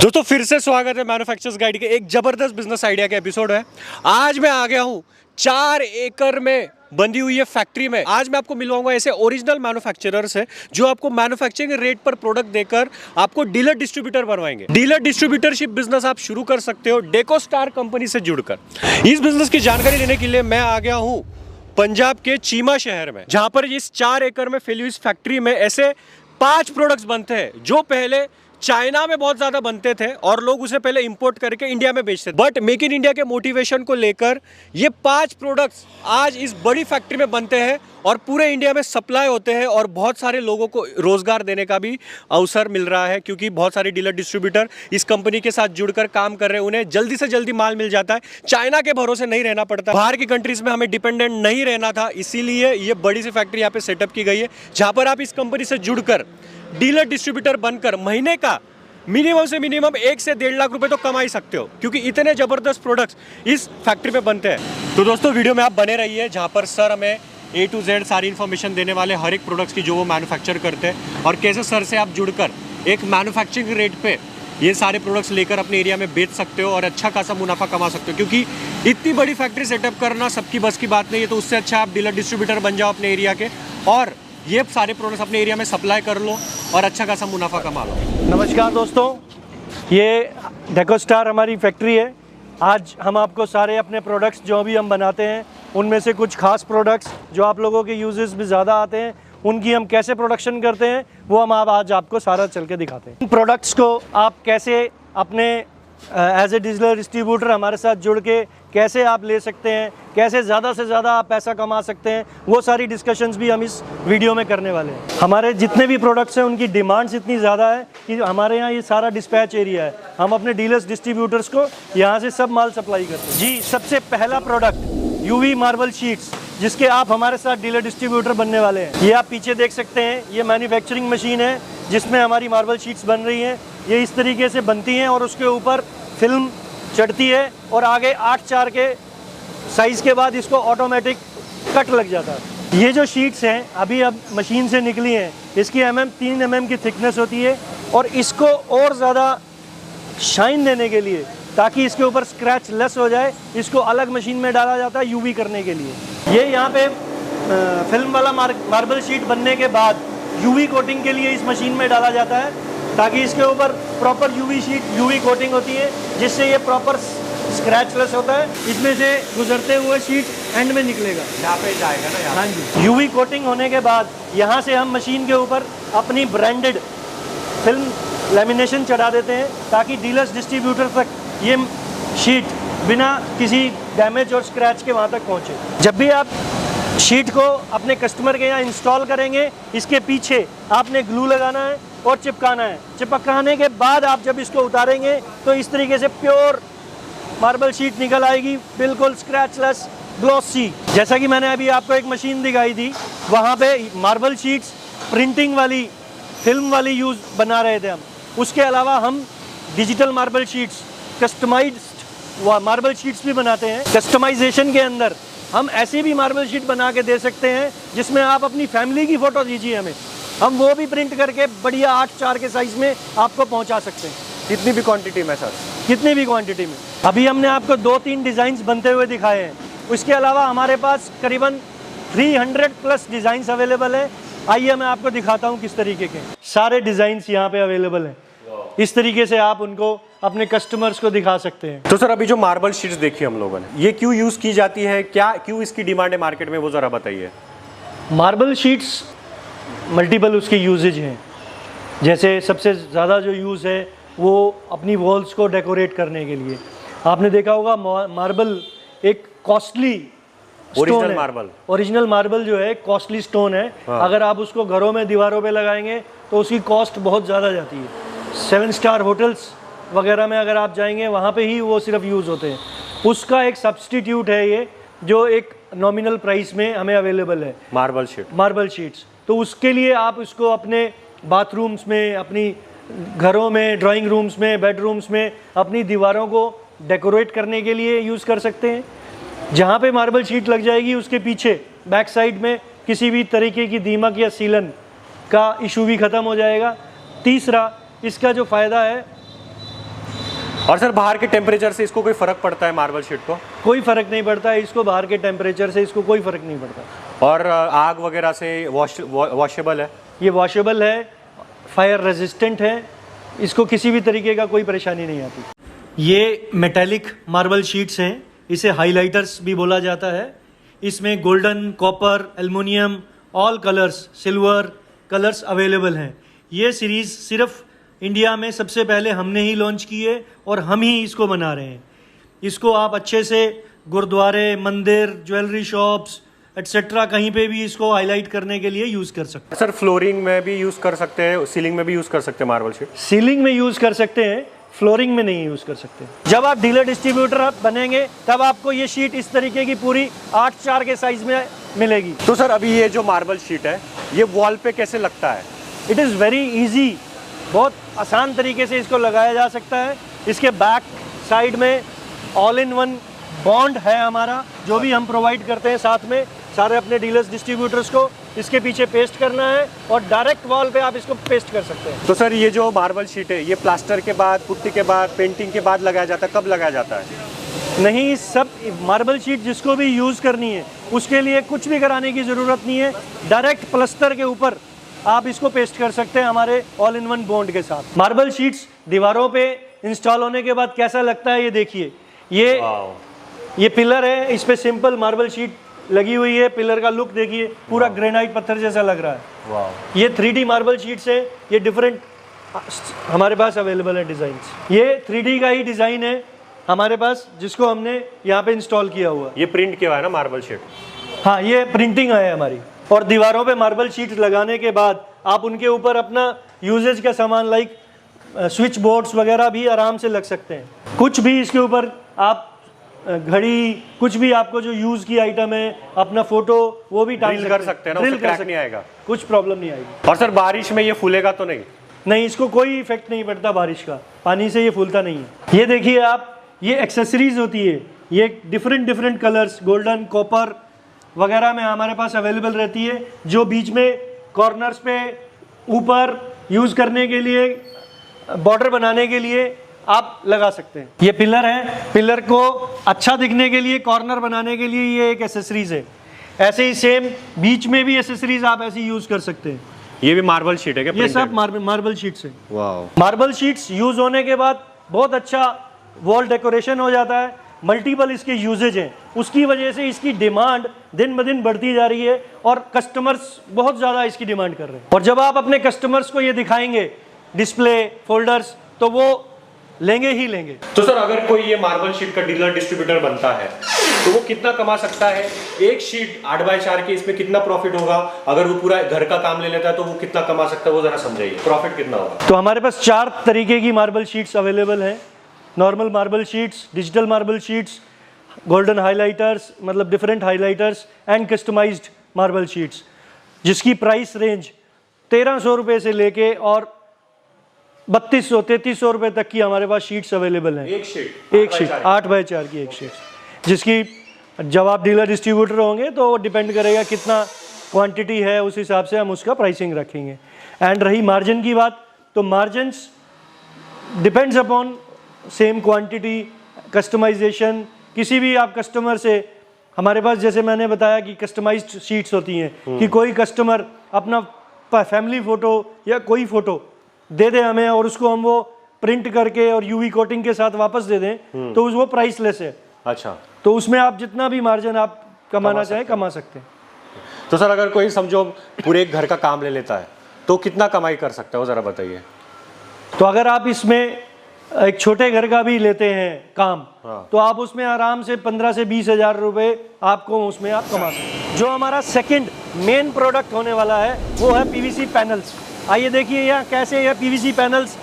दोस्तों फिर से स्वागत है मैन्युफैक्चरर्स गाइड के एक जबरदस्त बिजनेस आइडिया के एपिसोड है। आज मैं आ गया हूँ 4 एकड़ में बंधी हुई है फैक्ट्री में। आज मैं आपको मिलवाऊंगा ऐसे ओरिजिनल मैन्युफैक्चरर्स है जो आपको मैन्युफैक्चरिंग रेट पर प्रोडक्ट देकर आपको डीलर डिस्ट्रीब्यूटर बनवाएंगे। डीलर डिस्ट्रीब्यूटरशिप बिजनेस आप शुरू कर सकते हो डेको स्टार कंपनी से जुड़कर। इस बिजनेस की जानकारी लेने के लिए मैं आ गया हूँ पंजाब के चीमा शहर में, जहां पर इस 4 एकड़ में फैली हुई इस फैक्ट्री में ऐसे 5 प्रोडक्ट्स बनते हैं जो पहले चाइना में बहुत ज्यादा बनते थे और लोग उसे पहले इंपोर्ट करके इंडिया में बेचते थे। बट मेक इन इंडिया के मोटिवेशन को लेकर ये 5 प्रोडक्ट्स आज इस बड़ी फैक्ट्री में बनते हैं और पूरे इंडिया में सप्लाई होते हैं और बहुत सारे लोगों को रोजगार देने का भी अवसर मिल रहा है, क्योंकि बहुत सारे डीलर डिस्ट्रीब्यूटर इस कंपनी के साथ जुड़कर काम कर रहे हैं। उन्हें जल्दी से जल्दी माल मिल जाता है, चाइना के भरोसे नहीं रहना पड़ता, बाहर की कंट्रीज में हमें डिपेंडेंट नहीं रहना था। इसीलिए ये बड़ी सी फैक्ट्री यहाँ पे सेटअप की गई है, जहां पर आप इस कंपनी से जुड़कर डीलर डिस्ट्रीब्यूटर बनकर महीने का मिनिमम से मिनिमम 1 से 1.5 लाख रुपए तो कमा ही सकते हो, क्योंकि इतने जबरदस्त प्रोडक्ट्स इस फैक्ट्री में बनते हैं। तो दोस्तों वीडियो में आप बने रहिए, जहां पर सर हमें A to Z सारी इन्फॉर्मेशन देने वाले हर एक प्रोडक्ट्स की जो वो मैन्युफैक्चर करते हैं और कैसे सर से आप जुड़कर एक मैन्युफैक्चरिंग रेट पे ये सारे प्रोडक्ट्स लेकर अपने एरिया में बेच सकते हो और अच्छा खासा मुनाफा कमा सकते हो। क्योंकि इतनी बड़ी फैक्ट्री सेटअप करना सबकी बस की बात नहीं है, तो उससे अच्छा आप डीलर डिस्ट्रीब्यूटर बन जाओ अपने एरिया के और ये सारे प्रोडक्ट्स अपने एरिया में सप्लाई कर लो और अच्छा खासा मुनाफा कमा लो। नमस्कार दोस्तों, ये डेको स्टार हमारी फैक्ट्री है। आज हम आपको सारे अपने प्रोडक्ट्स जो भी हम बनाते हैं उनमें से कुछ खास प्रोडक्ट्स जो आप लोगों के यूजेस में ज़्यादा आते हैं उनकी हम कैसे प्रोडक्शन करते हैं वो हम आज आपको सारा चल के दिखाते हैं। इन प्रोडक्ट्स को आप कैसे अपने एज ए डीलर डिस्ट्रीब्यूटर हमारे साथ जुड़ के कैसे आप ले सकते हैं, कैसे ज़्यादा से ज़्यादा आप पैसा कमा सकते हैं, वो सारी डिस्कशंस भी हम इस वीडियो में करने वाले हैं। हमारे जितने भी प्रोडक्ट्स हैं उनकी डिमांड्स इतनी ज़्यादा है कि हमारे यहाँ ये सारा डिस्पैच एरिया है। हम अपने डीलर्स डिस्ट्रीब्यूटर्स को यहाँ से सब माल सप्लाई करते हैं। जी, सबसे पहला प्रोडक्ट UV मार्बल शीट्स, जिसके आप हमारे साथ डीलर डिस्ट्रीब्यूटर बनने वाले हैं। ये आप पीछे देख सकते हैं, ये मैन्युफैक्चरिंग मशीन है जिसमें हमारी मार्बल शीट्स बन रही हैं। ये इस तरीके से बनती हैं और उसके ऊपर फिल्म चढ़ती है और आगे 8/4 के साइज़ के बाद इसको ऑटोमेटिक कट लग जाता है। ये जो शीट्स हैं अभी अब मशीन से निकली हैं, इसकी 3 mm की थिकनेस होती है और इसको और ज़्यादा शाइन देने के लिए, ताकि इसके ऊपर स्क्रैच लेस हो जाए, इसको अलग मशीन में डाला जाता है UV करने के लिए। ये यहाँ पे फिल्म वाला मार्बल शीट बनने के बाद UV कोटिंग के लिए इस मशीन में डाला जाता है, ताकि इसके ऊपर प्रॉपर UV कोटिंग होती है, जिससे ये प्रॉपर स्क्रैच लेस होता है। इसमें से गुजरते हुए शीट एंड में निकलेगा, यहाँ पे जाएगा ना यहाँ। हाँ जी। UV कोटिंग होने के बाद यहाँ से हम मशीन के ऊपर अपनी ब्रांडेड फिल्म लेमिनेशन चढ़ा देते हैं, ताकि डीलर्स डिस्ट्रीब्यूटर तक ये शीट बिना किसी डैमेज और स्क्रैच के वहाँ तक पहुँचे। जब भी आप शीट को अपने कस्टमर के यहाँ इंस्टॉल करेंगे, इसके पीछे आपने ग्लू लगाना है और चिपकाना है। चिपकाने के बाद आप जब इसको उतारेंगे तो इस तरीके से प्योर मार्बल शीट निकल आएगी, बिल्कुल स्क्रैचलेस, ग्लॉसी। जैसा कि मैंने अभी आपको एक मशीन दिखाई थी, वहाँ पे मार्बल शीट्स प्रिंटिंग वाली फिल्म वाली यूज़ बना रहे थे हम। उसके अलावा हम digital marble sheets, customized marble sheets भी बनाते हैं। कस्टमाइजेशन के अंदर हम ऐसी भी मार्बल शीट बना के दे सकते हैं जिसमें आप अपनी फैमिली की फ़ोटो दीजिए हमें, हम वो भी प्रिंट करके बढ़िया 8/4 के साइज़ में आपको पहुंचा सकते हैं। कितनी भी क्वांटिटी में सर? कितनी भी क्वांटिटी में। अभी हमने आपको 2-3 डिज़ाइंस बनते हुए दिखाए हैं। उसके अलावा हमारे पास करीबन 300+ डिज़ाइंस अवेलेबल है। आइए मैं आपको दिखाता हूँ किस तरीके के सारे डिज़ाइंस यहाँ पे अवेलेबल हैं। इस तरीके से आप उनको अपने कस्टमर्स को दिखा सकते हैं। तो सर अभी जो मार्बल शीट्स देखी हम लोगों ने, ये क्यों यूज़ की जाती है, क्यों इसकी डिमांड है मार्केट में, वो ज़रा बताइए। मार्बल शीट्स मल्टीपल उसके यूजेज हैं। जैसे सबसे ज़्यादा जो यूज़ है वो अपनी वॉल्स को डेकोरेट करने के लिए। आपने देखा होगा मार्बल एक कॉस्टली ओरिजिनल मार्बल जो है कॉस्टली स्टोन है। हाँ। अगर आप उसको घरों में दीवारों पे लगाएंगे तो उसकी कॉस्ट बहुत ज़्यादा जाती है। 7 स्टार होटल्स वगैरह में अगर आप जाएंगे वहाँ पे ही वो सिर्फ यूज़ होते हैं। उसका एक सब्स्टिट्यूट है ये, जो एक नॉमिनल प्राइस में हमें अवेलेबल है, मार्बल शीट्स। तो उसके लिए आप इसको अपने बाथरूम्स में, अपनी घरों में, ड्राइंग रूम्स में, बेडरूम्स में अपनी दीवारों को डेकोरेट करने के लिए यूज़ कर सकते हैं। जहाँ पे मार्बल शीट लग जाएगी उसके पीछे बैक साइड में किसी भी तरीके की दीमक या सीलन का इशू भी ख़त्म हो जाएगा। तीसरा, इसका जो फ़ायदा है और सर बाहर के टेम्परेचर से इसको कोई फ़र्क पड़ता है मार्बल शीट को? कोई फ़र्क नहीं पड़ता है इसको, बाहर के टेम्परेचर से इसको कोई फ़र्क नहीं पड़ता। और आग वगैरह से वॉशेबल है? ये वॉशेबल है, फायर रेजिस्टेंट है, इसको किसी भी तरीके का कोई परेशानी नहीं आती। ये मेटेलिक मार्बल शीट्स हैं, इसे हाइलाइटर्स भी बोला जाता है। इसमें golden, copper, aluminium, all colours, silver colours available हैं। ये सीरीज़ सिर्फ इंडिया में सबसे पहले हमने ही लॉन्च की है और हम ही इसको बना रहे हैं। इसको आप अच्छे से गुरुद्वारे, मंदिर, ज्वेलरी शॉप्स एटसेट्रा कहीं पे भी इसको हाईलाइट करने के लिए यूज़ कर सकते हैं। सर फ्लोरिंग में भी यूज़ कर सकते हैं, सीलिंग में भी यूज़ कर सकते हैं मार्बल शीट? सीलिंग में यूज़ कर सकते हैं, फ्लोरिंग में नहीं यूज़ कर सकते। जब आप डीलर डिस्ट्रीब्यूटर बनेंगे तब आपको ये शीट इस तरीके की पूरी 8x4 के साइज़ में मिलेगी। तो सर अभी ये जो मार्बल शीट है ये वॉल पे कैसे लगता है? इट इज़ वेरी ईजी, बहुत आसान तरीके से इसको लगाया जा सकता है। इसके बैक साइड में ऑल इन वन बॉन्ड है हमारा, जो भी हम प्रोवाइड करते हैं साथ में सारे अपने डीलर्स डिस्ट्रीब्यूटर्स को। इसके पीछे पेस्ट करना है और डायरेक्ट वॉल पे आप इसको पेस्ट कर सकते हैं। तो सर ये जो मार्बल शीट है ये प्लास्टर के बाद, पुट्टी के बाद, पेंटिंग के बाद लगाया जाता है, कब लगाया जाता है? नहीं, सब मार्बल शीट जिसको भी यूज़ करनी है उसके लिए कुछ भी कराने की ज़रूरत नहीं है, डायरेक्ट प्लास्टर के ऊपर आप इसको पेस्ट कर सकते हैं हमारे ऑल इन वन बॉन्ड के साथ। मार्बल शीट्स दीवारों पे इंस्टॉल होने के बाद कैसा लगता है ये देखिए। ये पिलर है, इस पे सिंपल मार्बल शीट लगी हुई है। पिलर का लुक देखिए, पूरा ग्रेनाइट पत्थर जैसा लग रहा है। ये 3D मार्बल शीट्स है, ये डिफरेंट हमारे पास अवेलेबल है डिज़ाइंस। ये 3D का ही डिज़ाइन है हमारे पास, जिसको हमने यहाँ पे इंस्टॉल किया हुआ। ये प्रिंट किया है ना मार्बल शीट? हाँ, ये प्रिंटिंग है हमारी। और दीवारों पे मार्बल शीट्स लगाने के बाद आप उनके ऊपर अपना यूजेज का सामान लाइक स्विच बोर्ड्स वगैरह भी आराम से लग सकते हैं। कुछ भी इसके ऊपर आप घड़ी, कुछ भी आपको जो यूज़ की आइटम है, अपना फोटो, वो भी टांग कर सकते हैं ना, उससे क्रैक नहीं आएगा, कुछ प्रॉब्लम नहीं आएगी। और सर बारिश में ये फूलेगा तो नहीं? नहीं, इसको कोई इफेक्ट नहीं पड़ता बारिश का, पानी से ये फूलता नहीं है। ये देखिए आप, ये एक्सेसरीज होती है, ये डिफरेंट कलर्स, गोल्डन, कॉपर वगैरह में हमारे पास अवेलेबल रहती है, जो बीच में कॉर्नर्स पे ऊपर यूज़ करने के लिए, बॉर्डर बनाने के लिए आप लगा सकते हैं। ये पिलर है, पिलर को अच्छा दिखने के लिए, कॉर्नर बनाने के लिए ये एक एसेसरीज है। ऐसे ही सेम बीच में भी एसेसरीज आप ऐसे यूज़ कर सकते हैं। ये भी मार्बल शीट है क्या? ये सब मार्बल शीट्स है। वाह। मार्बल शीट्स यूज़ होने के बाद बहुत अच्छा वॉल डेकोरेशन हो जाता है। मल्टीपल इसके यूजेज हैं, उसकी वजह से इसकी डिमांड दिन ब दिन बढ़ती जा रही है और कस्टमर्स बहुत ज़्यादा इसकी डिमांड कर रहे हैं। और जब आप अपने कस्टमर्स को ये दिखाएंगे डिस्प्ले, फोल्डर्स, तो वो लेंगे ही लेंगे। तो सर अगर कोई ये मार्बल शीट का डीलर डिस्ट्रीब्यूटर बनता है तो वो कितना कमा सकता है? एक शीट 8x4 की, इसमें कितना प्रॉफिट होगा? अगर वो पूरा घर का काम ले लेता है तो वो कितना कमा सकता है, वो जरा समझाइए, प्रॉफिट कितना होगा? तो हमारे पास 4 तरीके की मार्बल शीट्स अवेलेबल हैं। Normal marble sheets, digital marble sheets, golden highlighters, मतलब different highlighters, and customised marble sheets, जिसकी प्राइस रेंज 1300 रुपये से लेके और 3200-3300 रुपये तक की हमारे पास शीट्स अवेलेबल हैं। एक शीट 8x4 की एक शीट, जिसकी जब आप डीलर डिस्ट्रीब्यूटर होंगे तो डिपेंड करेगा कितना क्वांटिटी है, उस हिसाब से हम उसका प्राइसिंग रखेंगे। एंड रही मार्जिन की बात, तो margins depends upon same quantity, customization. किसी भी आप कस्टमर से, हमारे पास जैसे मैंने बताया कि कस्टमाइज्ड शीट्स होती हैं कि कोई कस्टमर अपना फैमिली फ़ोटो या कोई फ़ोटो दे दे हमें और उसको हम वो प्रिंट करके और यूवी कोटिंग के साथ वापस दे दें, तो वो प्राइसलेस है। अच्छा, तो उसमें आप जितना भी मार्जिन आप कमाना चाहें कमा सकते हैं। तो सर अगर कोई समझो पूरे एक घर का काम ले लेता है तो कितना कमाई कर सकता है, वो ज़रा बताइए। तो अगर आप इसमें एक छोटे घर का भी लेते हैं काम, तो आप उसमें आराम से 15 से 20 हज़ार रुपये आपको उसमें आप कमा सकते हैं। जो हमारा सेकंड मेन प्रोडक्ट होने वाला है वो है पीवीसी पैनल्स। आइए देखिए यहाँ कैसे यह पीवीसी पैनल्स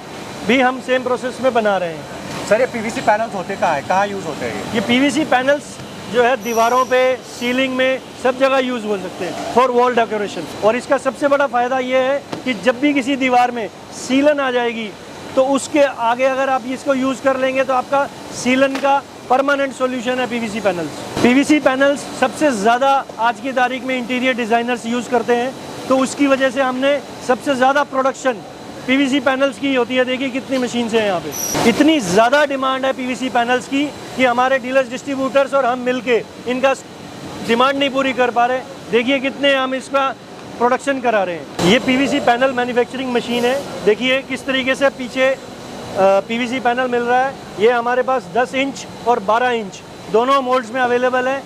भी हम सेम प्रोसेस में बना रहे हैं। सर ये पीवीसी पैनल्स होते कहाँ है, कहाँ यूज़ होते हैं? ये पीवीसी पैनल्स जो है दीवारों पे, सीलिंग में, सब जगह यूज़ हो सकते हैं फॉर वॉल डेकोरेशन। और इसका सबसे बड़ा फ़ायदा ये है कि जब भी किसी दीवार में सीलन आ जाएगी तो उसके आगे अगर आप इसको यूज़ कर लेंगे तो आपका सीलन का परमानेंट सॉल्यूशन है पीवीसी पैनल्स। पीवीसी पैनल्स सबसे ज़्यादा आज की तारीख में इंटीरियर डिज़ाइनर्स यूज़ करते हैं, तो उसकी वजह से हमने सबसे ज़्यादा प्रोडक्शन पीवीसी पैनल्स की होती है। देखिए कितनी मशीन हैं यहाँ पे, इतनी ज़्यादा डिमांड है पीवीसी पैनल्स की कि हमारे डीलर्स, डिस्ट्रीब्यूटर्स और हम मिलके इनका डिमांड नहीं पूरी कर पा रहे। देखिए कितने हम इसका प्रोडक्शन करा रहे हैं। ये पीवीसी पैनल मैन्युफैक्चरिंग मशीन है। देखिए किस तरीके से पीछे पीवीसी पैनल मिल रहा है। ये हमारे पास 10 इंच और 12 इंच दोनों मोल्ड्स में अवेलेबल है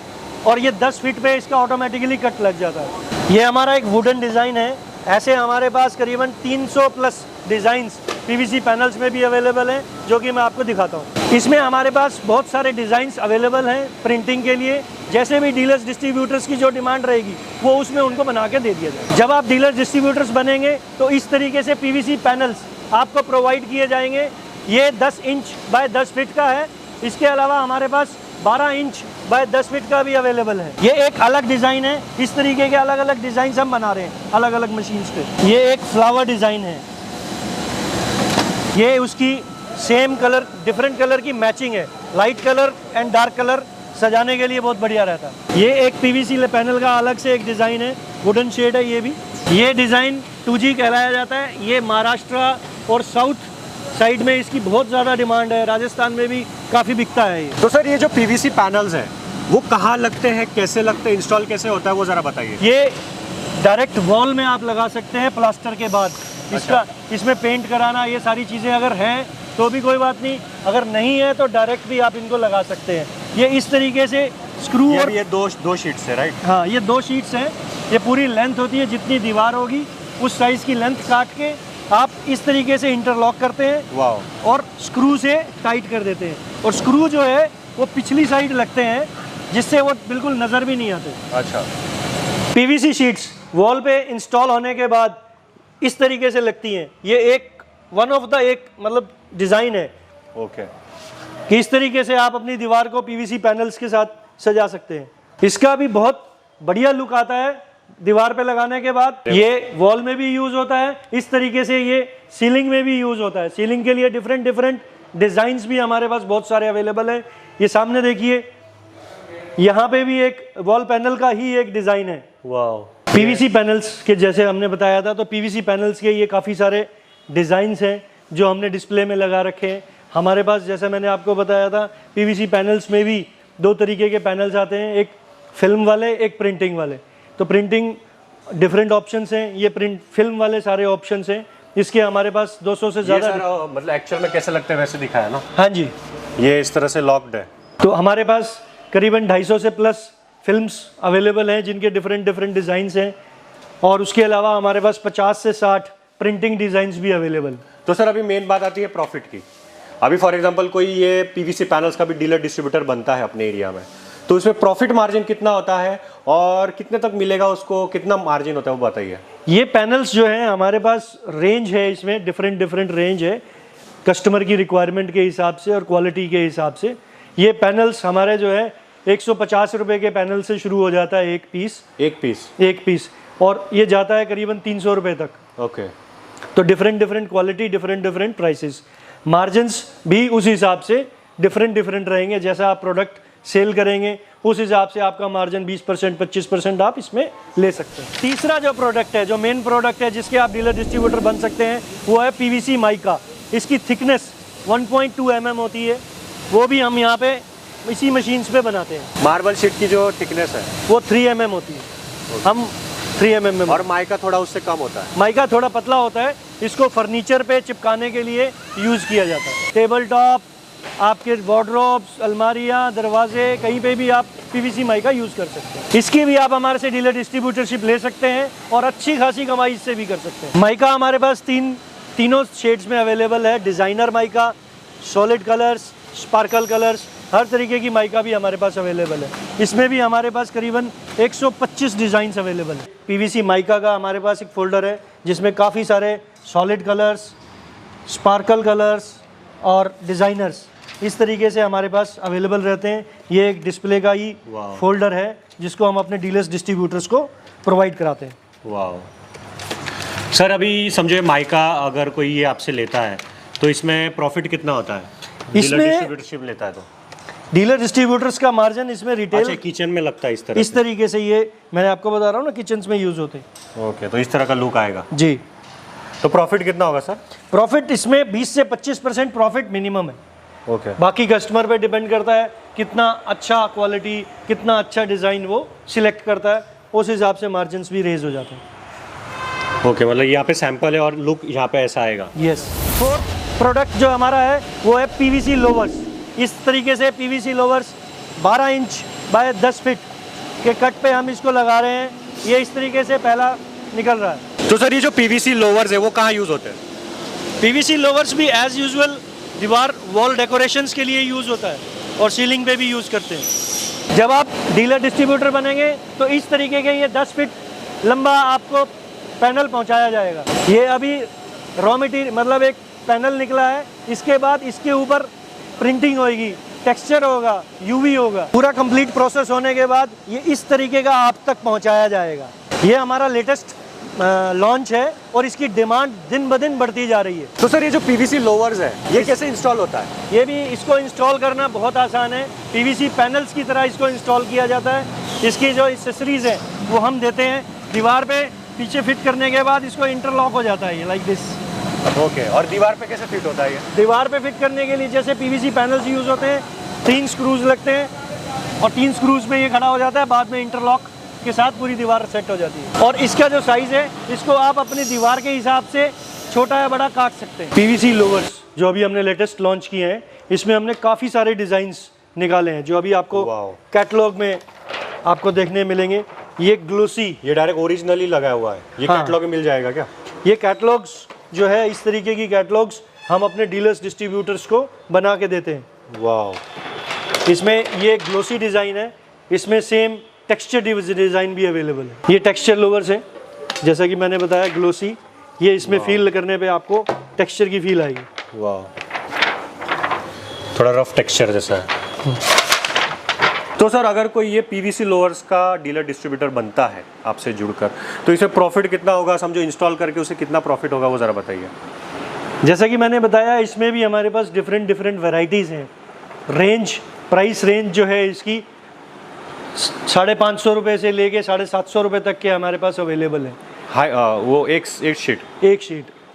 और ये 10 फीट पे इसका ऑटोमेटिकली कट लग जाता है। ये हमारा एक वुडन डिज़ाइन है। ऐसे हमारे पास करीबन 300 प्लस डिज़ाइंस पीवीसी पैनल्स में भी अवेलेबल हैं, जो कि मैं आपको दिखाता हूँ। इसमें हमारे पास बहुत सारे डिज़ाइंस अवेलेबल हैं प्रिंटिंग के लिए। जैसे भी डीलर्स डिस्ट्रीब्यूटर्स की जो डिमांड रहेगी वो उसमें उनको बना के दे दिया जाए। जब आप डीलर्स डिस्ट्रीब्यूटर्स बनेंगे तो इस तरीके से पीवीसी पैनल्स आपको प्रोवाइड किए जाएंगे। ये 10 इंच बाय 10 फीट का है। इसके अलावा हमारे पास 12 इंच बाय 10 फीट का भी अवेलेबल है। ये एक अलग डिज़ाइन है। इस तरीके के अलग अलग डिज़ाइन हम बना रहे हैं अलग अलग मशीन्स पे। ये एक फ्लावर डिज़ाइन है। ये उसकी सेम कलर डिफरेंट कलर की मैचिंग है। Light colour and dark colour सजाने के लिए बहुत बढ़िया रहता है। ये एक पीवीसी पैनल का अलग से एक डिज़ाइन है, वुडन शेड है ये भी। ये डिज़ाइन 2G कहलाया जाता है। ये महाराष्ट्र और साउथ साइड में इसकी बहुत ज़्यादा डिमांड है। राजस्थान में भी काफ़ी बिकता है ये। तो सर ये जो पीवीसी पैनल्स हैं वो कहाँ लगते हैं, कैसे लगते हैं, इंस्टॉल कैसे होता है, वो ज़रा बताइए। ये डायरेक्ट वॉल में आप लगा सकते हैं प्लास्टर के बाद। इसका इसमें पेंट कराना, ये सारी चीज़ें अगर हैं तो भी कोई बात नहीं, अगर नहीं है तो डायरेक्ट भी आप इनको लगा सकते हैं। ये इस तरीके से स्क्रू और ये दो शीट्स है, राइट? हाँ, ये 2 शीट्स हैं। ये पूरी लेंथ होती है, जितनी दीवार होगी उस साइज़ की लेंथ काट के आप इस तरीके से इंटरलॉक करते हैं। वाह। और स्क्रू से टाइट कर देते हैं। और स्क्रू जो है वो पिछली साइड लगते हैं, जिससे वो बिल्कुल नज़र भी नहीं आते। अच्छा। पीवीसी शीट्स वॉल पे इंस्टॉल होने के बाद इस तरीके से लगती हैं। ये एक वन ऑफ द एक मतलब डिज़ाइन है ओके कि इस तरीके से आप अपनी दीवार को पीवीसी पैनल्स के साथ सजा सकते हैं। इसका भी बहुत बढ़िया लुक आता है दीवार पे लगाने के बाद। ये वॉल में भी यूज़ होता है, इस तरीके से ये सीलिंग में भी यूज़ होता है। सीलिंग के लिए डिफरेंट डिफरेंट डिज़ाइंस भी हमारे पास बहुत सारे अवेलेबल हैं। ये सामने देखिए, यहाँ पे भी एक वॉल पैनल का ही एक डिज़ाइन है। वाह। पीवीसी पैनल्स के जैसे हमने बताया था, तो पीवीसी पैनल्स के ये काफ़ी सारे डिज़ाइंस हैं जो हमने डिस्प्ले में लगा रखे हैं। हमारे पास जैसे मैंने आपको बताया था, पीवीसी पैनल्स में भी 2 तरीके के पैनल्स आते हैं, एक फिल्म वाले, एक प्रिंटिंग वाले। तो प्रिंटिंग डिफरेंट ऑप्शंस हैं, ये प्रिंट फिल्म वाले सारे ऑप्शंस हैं। इसके हमारे पास 200 से ज़्यादा। मतलब एक्चुअल में कैसे लगते हैं वैसे दिखाया ना? हाँ जी। ये इस तरह से लॉक्ड है। तो हमारे पास करीबन 250 से प्लस फिल्म्स अवेलेबल हैं जिनके डिफरेंट डिफरेंट डिज़ाइंस हैं। और उसके अलावा हमारे पास 50 से 60 प्रिंटिंग डिज़ाइंस भी अवेलेबल। तो सर अभी मेन बात आती है प्रॉफिट की। अभी फॉर एग्जांपल कोई ये पीवीसी पैनल्स का भी डीलर डिस्ट्रीब्यूटर बनता है अपने एरिया में, तो इसमें प्रॉफिट मार्जिन कितना होता है और कितने तक मिलेगा उसको, कितना मार्जिन होता है वो बताइए। ये पैनल्स जो हैं हमारे पास रेंज है, इसमें डिफरेंट डिफरेंट रेंज है कस्टमर की रिक्वायरमेंट के हिसाब से और क्वालिटी के हिसाब से। ये पैनल्स हमारे जो है 150 रुपये के पैनल से शुरू हो जाता है एक पीस और ये जाता है करीबन 300 रुपये तक। ओके। तो different different quality, different different prices. Margins भी उस हिसाब से डिफरेंट डिफरेंट रहेंगे। जैसा आप प्रोडक्ट सेल करेंगे उस हिसाब से आपका मार्जिन 20% 25% आप इसमें ले सकते हैं। तीसरा जो प्रोडक्ट है, जो मेन प्रोडक्ट है जिसके आप डीलर डिस्ट्रीब्यूटर बन सकते हैं, वो है पीवीसी माइका। इसकी थिकनेस 1.2 mm होती है। वो भी हम यहाँ पे इसी मशीन्स पे बनाते हैं। मार्बल शीट की जो थिकनेस है वो 3 mm होती है। हम 3 mm में। और माइका थोड़ा उससे कम होता है। माइका थोड़ा पतला होता है। इसको फर्नीचर पे चिपकाने के लिए यूज़ किया जाता है। टेबल टॉप, आपके वार्डरोब्स, अलमारियाँ, दरवाजे, कहीं पे भी आप पीवीसी माइका यूज़ कर सकते हैं। इसकी भी आप हमारे से डीलर डिस्ट्रीब्यूटरशिप ले सकते हैं और अच्छी खासी कमाई इससे भी कर सकते हैं। माइका हमारे पास तीनों शेड्स में अवेलेबल है। Designer mica, solid colours, sparkle colours, हर तरीके की माइका भी हमारे पास अवेलेबल है। इसमें भी हमारे पास करीबन 125 डिज़ाइंस अवेलेबल है। पीवीसी माइका का हमारे पास एक फ़ोल्डर है जिसमें काफ़ी सारे सॉलिड कलर्स, स्पार्कल कलर्स और डिज़ाइनर्स इस तरीके से हमारे पास अवेलेबल रहते हैं। ये एक डिस्प्ले का ही फोल्डर है जिसको हम अपने डीलर्स डिस्ट्रीब्यूटर्स को प्रोवाइड कराते हैं। वाह। सर अभी समझे माइका अगर कोई ये आपसे लेता है तो इसमें प्रॉफिट कितना होता है? इसमें डीलर डिस्ट्रीब्यूटरशिप लेता है तो डीलर डिस्ट्रीब्यूटर्स का मार्जिन इसमें रिटेल। अच्छा, किचन में लगता है इस तरीके से। ये मैंने आपको बता रहा हूँ ना, किचन्स में यूज़ होते हैं। ओके, तो इस तरह का लुक आएगा जी। तो प्रॉफिट कितना होगा सर? प्रॉफिट इसमें 20 से 25% प्रॉफिट मिनिमम है। ओके। बाकी कस्टमर पे डिपेंड करता है कितना अच्छा क्वालिटी, कितना अच्छा डिज़ाइन वो सिलेक्ट करता है, उस हिसाब से मार्जिन्स भी रेज हो जाते हैं। ओके, मतलब यहाँ पे सैंपल है और लुक यहाँ पे ऐसा आएगा। यस। फोर्थ प्रोडक्ट जो हमारा है वो है पीवीसी लोवर्स। इस तरीके से PVC louvers 12 inch by 10 feet के कट पे हम इसको लगा रहे हैं। ये इस तरीके से पहला निकल रहा है। तो सर ये जो पीवीसी लोवर्स है वो कहाँ यूज़ होते हैं? पीवीसी लोवर्स भी एज यूजुअल दीवार वॉल डेकोरेशंस के लिए यूज़ होता है और सीलिंग पे भी यूज़ करते हैं। जब आप डीलर डिस्ट्रीब्यूटर बनेंगे तो इस तरीके के ये 10 फीट लंबा आपको पैनल पहुंचाया जाएगा। ये अभी रॉ मटेरियल मतलब एक पैनल निकला है, इसके बाद इसके ऊपर प्रिंटिंग होगी, टेक्सचर होगा, यूवी होगा। पूरा कंप्लीट प्रोसेस होने के बाद ये इस तरीके का आप तक पहुंचाया जाएगा। ये हमारा लेटेस्ट लॉन्च है और इसकी डिमांड दिन ब दिन बढ़ती जा रही है। तो सर ये जो पीवीसी लोवर्स है ये कैसे इंस्टॉल होता है? ये भी इसको इंस्टॉल करना बहुत आसान है। पीवीसी पैनल्स की तरह इसको इंस्टॉल किया जाता है। इसकी जो एक्सेसरीज है वो हम देते हैं। दीवार पे पीछे फिट करने के बाद इसको इंटरलॉक हो जाता है ये लाइक दिस। ओके, और दीवार पे कैसे फिट होता है ये? दीवार पे फिट करने के लिए जैसे पीवीसी पैनल्स यूज़ होते हैं, 3 स्क्रूज लगते हैं और 3 स्क्रूज में ये खड़ा हो जाता है। बाद में इंटरलॉक के साथ पूरी दीवार सेट हो जाती है। और इसका जो साइज़ है इसको आप अपनी दीवार के हिसाब से छोटा या बड़ा काट सकते हैं। पीवीसी लोवर्स जो अभी हमने लेटेस्ट लॉन्च किए हैं, इसमें हमने काफ़ी सारे डिज़ाइंस निकाले हैं जो अभी आपको कैटलॉग में आपको देखने मिलेंगे। ये ग्लोसी, ये डायरेक्ट ओरिजिनली लगा हुआ है, ये हाँ। कैटलॉग में मिल जाएगा क्या? ये कैटलॉग्स जो है इस तरीके की कैटलॉग्स हम अपने डीलर्स डिस्ट्रीब्यूटर्स को बना के देते हैं। वाह। इसमें ये ग्लोसी डिज़ाइन है, इसमें सेम टेक्सचर डिज़ाइन भी अवेलेबल है। ये टेक्सचर लोवर्स हैं, जैसा कि मैंने बताया ग्लोसी। ये इसमें फील करने पे आपको टेक्सचर की फील आएगी। वाह, थोड़ा रफ टेक्सचर जैसा है। तो सर अगर कोई ये पीवीसी लोवर्स का डीलर डिस्ट्रीब्यूटर बनता है आपसे जुड़कर, तो इसे प्रॉफिट कितना होगा, समझो इंस्टॉल करके उसे कितना प्रॉफिट होगा वो ज़रा बताइए। जैसा कि मैंने बताया इसमें भी हमारे पास डिफरेंट वैरायटीज़ हैं। रेंज, प्राइस रेंज जो है इसकी 550 रुपये से लेके 750 रुपये तक के हमारे पास अवेलेबल है। हाई वो एक शीट,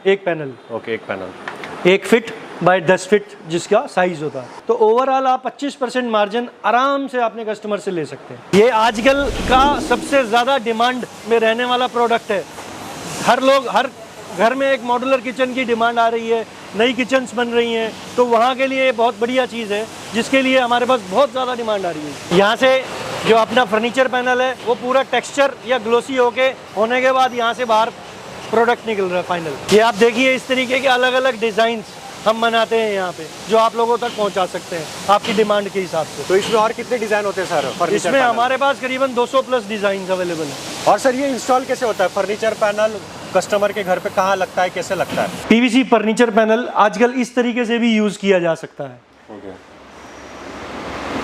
एक पैनल। ओके, एक पैनल 1 फीट बाय 10 फीट जिसका साइज होता है। तो ओवरऑल आप 25% मार्जिन आराम से अपने कस्टमर से ले सकते हैं। ये आजकल का सबसे ज़्यादा डिमांड में रहने वाला प्रोडक्ट है। हर घर में एक मॉड्यूलर किचन की डिमांड आ रही है, नई किचन्स बन रही हैं, तो वहाँ के लिए बहुत बढ़िया चीज़ है जिसके लिए हमारे पास बहुत ज़्यादा डिमांड आ रही है। यहाँ से जो अपना फर्नीचर पैनल है वो पूरा टेक्सचर या ग्लोसी होने के बाद यहाँ से बाहर प्रोडक्ट निकल रहा है फाइनल। ये आप देखिए इस तरीके के अलग अलग डिज़ाइंस हम बनाते हैं यहाँ पे, जो आप लोगों तक पहुँचा सकते हैं आपकी डिमांड के हिसाब से। तो इसमें और कितने डिज़ाइन होते हैं सर फर्नीचर? इसमें हमारे पास करीबन 200 प्लस डिज़ाइन अवेलेबल है। और सर ये इंस्टॉल कैसे होता है? फर्नीचर पैनल कस्टमर के घर पे कहाँ लगता है, कैसे लगता है? पीवीसी फर्नीचर पैनल आजकल इस तरीके से भी यूज़ किया जा सकता है।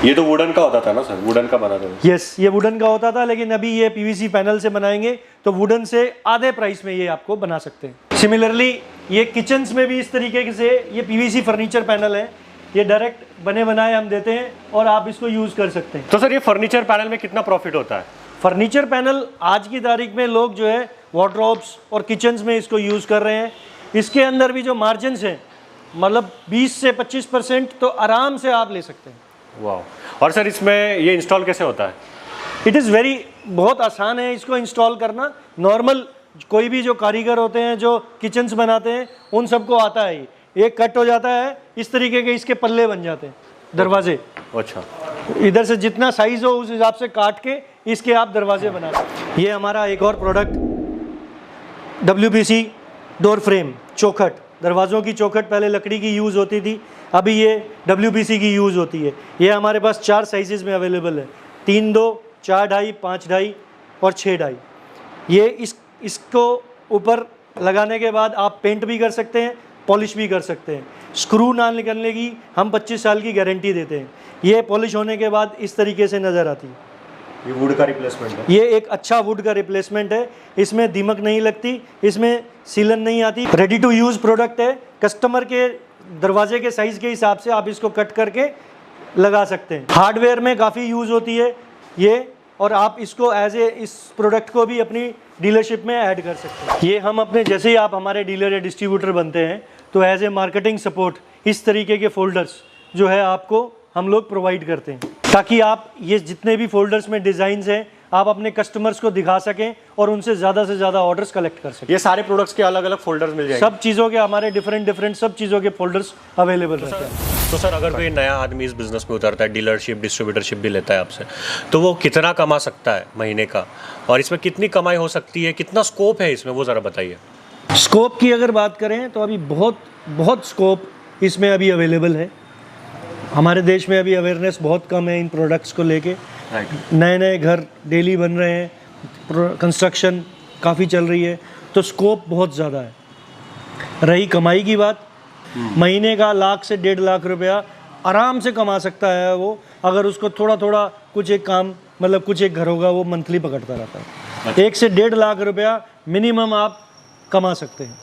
ये तो वुडन का होता था ना सर, वुडन का बनाते थे। यस, ये वुडन का होता था, लेकिन अभी ये पीवीसी पैनल से बनाएंगे तो वुडन से आधे प्राइस में ये आपको बना सकते हैं। सिमिलरली ये किचन्स में भी इस तरीके से ये पीवीसी फर्नीचर पैनल है, ये डायरेक्ट बने बनाए हम देते हैं और आप इसको यूज़ कर सकते हैं। तो सर ये फर्नीचर पैनल में कितना प्रॉफिट होता है? फर्नीचर पैनल आज की तारीख में लोग जो है वार्डरोब्स और किचन्स में इसको यूज़ कर रहे हैं। इसके अंदर भी जो मार्जिन्स हैं मतलब 20 से 25% तो आराम से आप ले सकते हैं। वाह। और सर इसमें ये इंस्टॉल कैसे होता है? इट इज़ बहुत आसान है इसको इंस्टॉल करना। नॉर्मल कोई भी जो कारीगर होते हैं जो किचन्स बनाते हैं उन सबको आता है। ये कट हो जाता है इस तरीके के, इसके पल्ले बन जाते हैं दरवाजे। अच्छा, इधर से जितना साइज़ हो उस हिसाब से काट के इसके आप दरवाजे बना सकते हैं। ये हमारा एक और प्रोडक्ट WPC डोर फ्रेम चौखट। दरवाज़ों की चौखट पहले लकड़ी की यूज़ होती थी, अभी ये WPC की यूज़ होती है। ये हमारे पास 4 साइजेज़ में अवेलेबल है, 3-2, 4-2.5, 5-2.5 और 6-2.5। ये इसको ऊपर लगाने के बाद आप पेंट भी कर सकते हैं, पॉलिश भी कर सकते हैं। स्क्रू ना निकलने की हम 25 साल की गारंटी देते हैं। ये पॉलिश होने के बाद इस तरीके से नज़र आती है। ये वुड का रिप्लेसमेंट है। ये एक अच्छा वुड का रिप्लेसमेंट है, इसमें दीमक नहीं लगती, इसमें सीलन नहीं आती। रेडी टू यूज़ प्रोडक्ट है। कस्टमर के दरवाजे के साइज़ के हिसाब से आप इसको कट करके लगा सकते हैं। हार्डवेयर में काफ़ी यूज़ होती है। ये और आप इसको एज ए इस प्रोडक्ट को भी अपनी डीलरशिप में ऐड कर सकते हैं। ये हम अपने जैसे ही आप हमारे डीलर या डिस्ट्रीब्यूटर बनते हैं तो एज ए मार्केटिंग सपोर्ट इस तरीके के फोल्डर्स जो है आपको हम लोग प्रोवाइड करते हैं, ताकि आप ये जितने भी फोल्डर्स में डिज़ाइंस हैं आप अपने कस्टमर्स को दिखा सकें और उनसे ज़्यादा से ज़्यादा ऑर्डर्स कलेक्ट कर सकें। ये सारे प्रोडक्ट्स के अलग अलग फोल्डर्स मिल जाएंगे, सब चीज़ों के हमारे डिफरेंट सब चीज़ों के फोल्डर्स अवेलेबल रहते हैं। तो सर अगर कोई नया आदमी इस बिज़नेस में उतरता है, डीलरशिप डिस्ट्रीब्यूटरशिप भी लेता है आपसे, तो वो कितना कमा सकता है महीने का, और इसमें कितनी कमाई हो सकती है, कितना स्कोप है इसमें, वो ज़रा बताइए। स्कोप की अगर बात करें तो अभी बहुत स्कोप इसमें अभी अवेलेबल है। हमारे देश में अभी अवेयरनेस बहुत कम है इन प्रोडक्ट्स को लेके। नए घर डेली बन रहे हैं, कंस्ट्रक्शन काफ़ी चल रही है, तो स्कोप बहुत ज़्यादा है। रही कमाई की बात, महीने का 1 से 1.5 लाख रुपया आराम से कमा सकता है वो, अगर उसको थोड़ा थोड़ा कुछ एक काम मतलब कुछ एक घर होगा वो मंथली पकड़ता रहता है। 1 से 1.5 लाख रुपया मिनिमम आप कमा सकते हैं।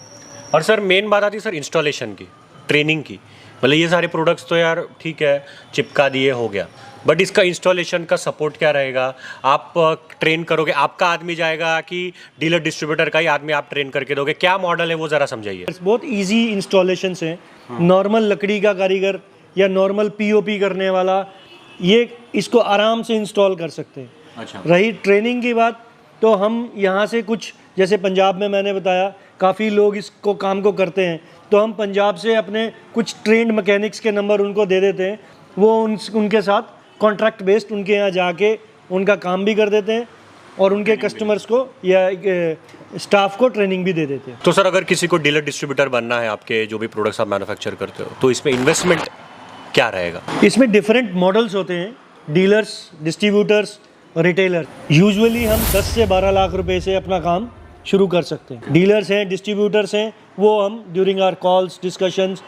और सर मेन बात आती है सर इंस्टॉलेशन की, ट्रेनिंग की। मतलब ये सारे प्रोडक्ट्स तो यार ठीक है चिपका दिए हो गया, बट इसका इंस्टॉलेशन का सपोर्ट क्या रहेगा? आप ट्रेन करोगे, आपका आदमी जाएगा कि डीलर डिस्ट्रीब्यूटर का ही आदमी आप ट्रेन करके दोगे? क्या मॉडल है वो ज़रा समझाइए। बहुत इजी इंस्टॉलेशंस हैं। नॉर्मल लकड़ी का कारीगर या नॉर्मल पीओपी करने वाला ये इसको आराम से इंस्टॉल कर सकते हैं। अच्छा। रही ट्रेनिंग की बात, तो हम यहाँ से कुछ जैसे पंजाब में मैंने बताया काफ़ी लोग इसको काम को करते हैं, तो हम पंजाब से अपने कुछ ट्रेंड मैकेनिक्स के नंबर उनको दे देते हैं। वो उनके साथ कॉन्ट्रैक्ट बेस्ड उनके यहाँ जाके उनका काम भी कर देते हैं और उनके कस्टमर्स को या स्टाफ को ट्रेनिंग भी दे देते हैं। तो सर अगर किसी को डीलर डिस्ट्रीब्यूटर बनना है, आपके जो भी प्रोडक्ट्स आप मैन्युफैक्चर करते हो, तो इसमें इन्वेस्टमेंट क्या रहेगा? इसमें डिफरेंट मॉडल्स होते हैं, डीलर्स, डिस्ट्रीब्यूटर्स, रिटेलर। यूजुअली हम 10 से 12 लाख रुपए से अपना काम शुरू कर सकते हैं। डीलर्स हैं, डिस्ट्रीब्यूटर्स हैं, वो हम ड्यूरिंग आवर कॉल्स डिस्कशंस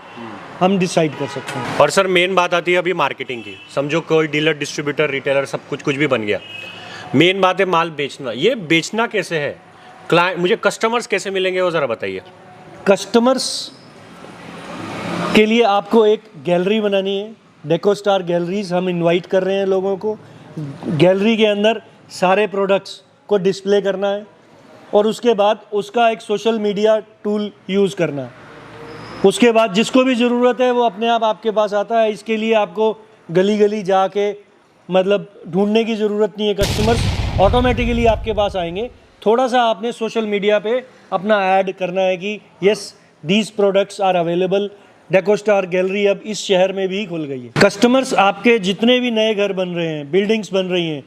हम डिसाइड कर सकते हैं। और सर मेन बात आती है अभी मार्केटिंग की। समझो कोई डीलर डिस्ट्रीब्यूटर रिटेलर सब कुछ भी बन गया, मेन बात है माल बेचना। ये बेचना कैसे है? क्लाइंट, मुझे कस्टमर्स कैसे मिलेंगे वो ज़रा बताइए। कस्टमर्स के लिए आपको एक गैलरी बनानी है, डेकोस्टार गैलरीज हम इनवाइट कर रहे हैं लोगों को। गैलरी के अंदर सारे प्रोडक्ट्स को डिस्प्ले करना है और उसके बाद उसका एक सोशल मीडिया टूल यूज़ करना है। उसके बाद जिसको भी ज़रूरत है वो अपने आप आपके पास आता है। इसके लिए आपको गली गली जाके मतलब ढूंढने की ज़रूरत नहीं है, कस्टमर्स ऑटोमेटिकली आपके पास आएंगे। थोड़ा सा आपने सोशल मीडिया पे अपना ऐड करना है कि yes these products are available. Decostar Gallery अब इस शहर में भी खुल गई है। कस्टमर्स आपके जितने भी नए घर बन रहे हैं, बिल्डिंग्स बन रही हैं,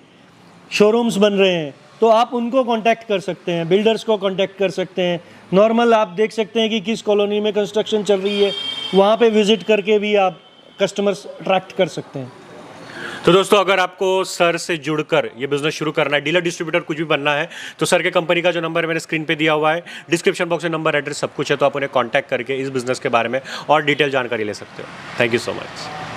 शोरूम्स बन रहे हैं, तो आप उनको कांटेक्ट कर सकते हैं, बिल्डर्स को कांटेक्ट कर सकते हैं। नॉर्मल आप देख सकते हैं कि किस कॉलोनी में कंस्ट्रक्शन चल रही है, वहाँ पे विजिट करके भी आप कस्टमर्स अट्रैक्ट कर सकते हैं। तो दोस्तों अगर आपको सर से जुड़कर ये बिजनेस शुरू करना है, डीलर डिस्ट्रीब्यूटर कुछ भी बनना है, तो सर के कंपनी का जो नंबर मैंने स्क्रीन पे दिया हुआ है, डिस्क्रिप्शन बॉक्स में नंबर एड्रेस सब कुछ है, तो आप उन्हें कांटेक्ट करके इस बिजनेस के बारे में और डिटेल जानकारी ले सकते हो। Thank you so much.